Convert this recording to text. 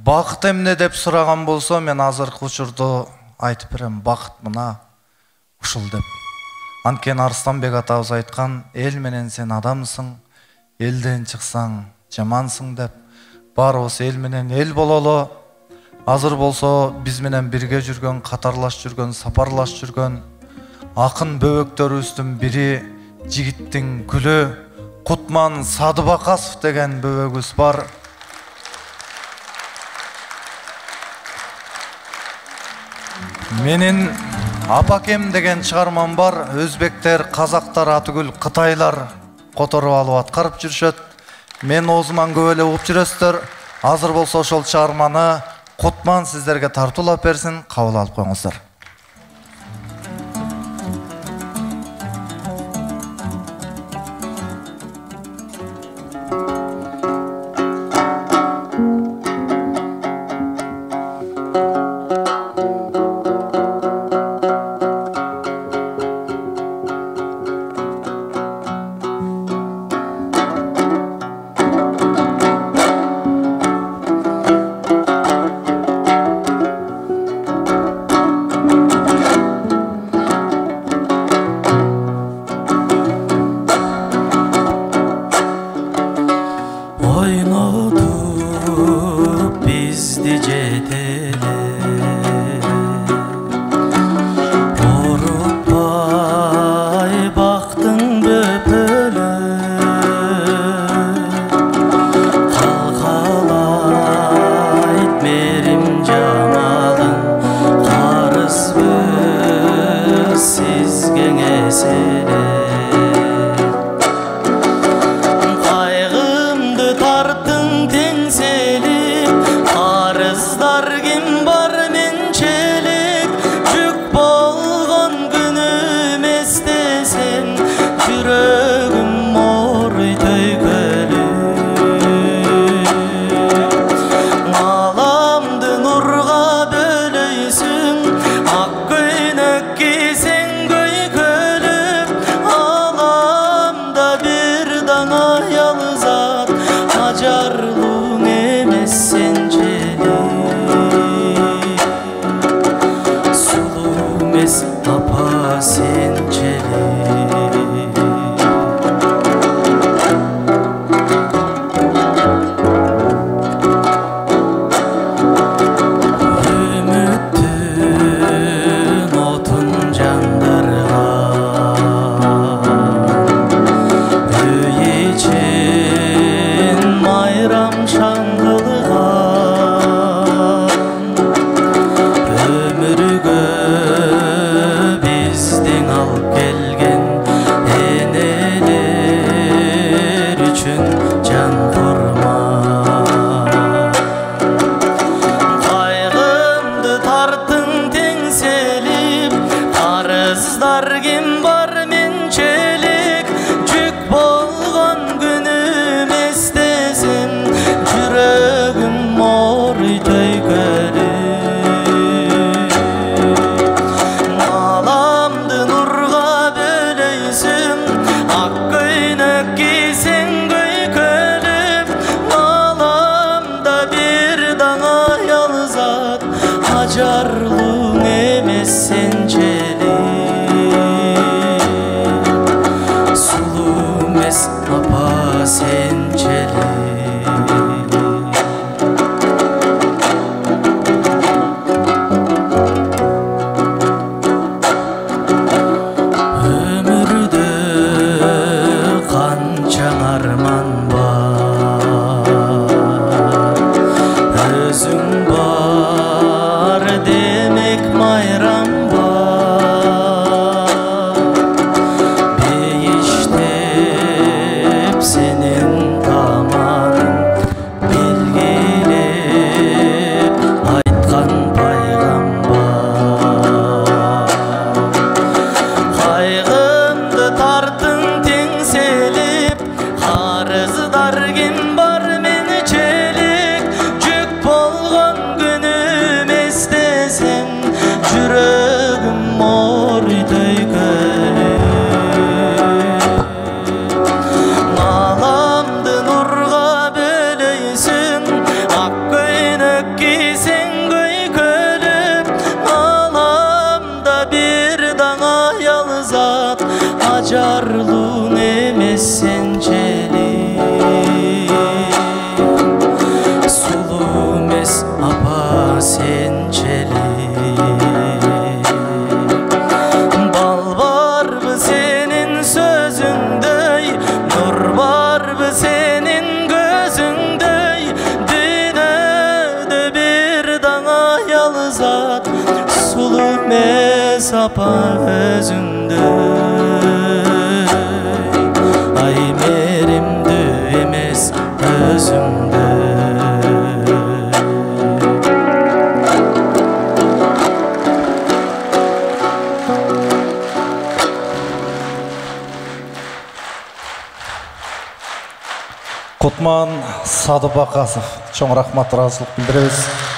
Бақыт эмне деп сураган болсо, мен азыркы учурда айтып берем, бақыт мына ушул деп. Анткени Арыстанбек атабыз айткан, эл менен сен адамсың, элден чыксаң жамансың деп. Баарыбыз эл менен эл бололу. Азыр болсо биз менен бирге жүргөн, катарлаш жүргөн, сапарлаш жүргөн акын бөбөктөрүбүздүн бири жигиттин гүлү Кутман Садыбакасов деген бөбөгүбүз бар. Менин Апакем деген чыгармам бар. Өзбектер, казактар, атүгүл кытайлар которуп алып аткарып жүрүшөт. Мен оозуман көп эле угуп жүрөсүздөр. Азыр болсо ошол чыгарманы Кутман сиздерге тартуулап берсин, кабыл алып коюңуздар. Emez apa özündü Ay merimdi emez özündü Кутман Садыбақасов, чоң рахмат, разылық білдіребіз.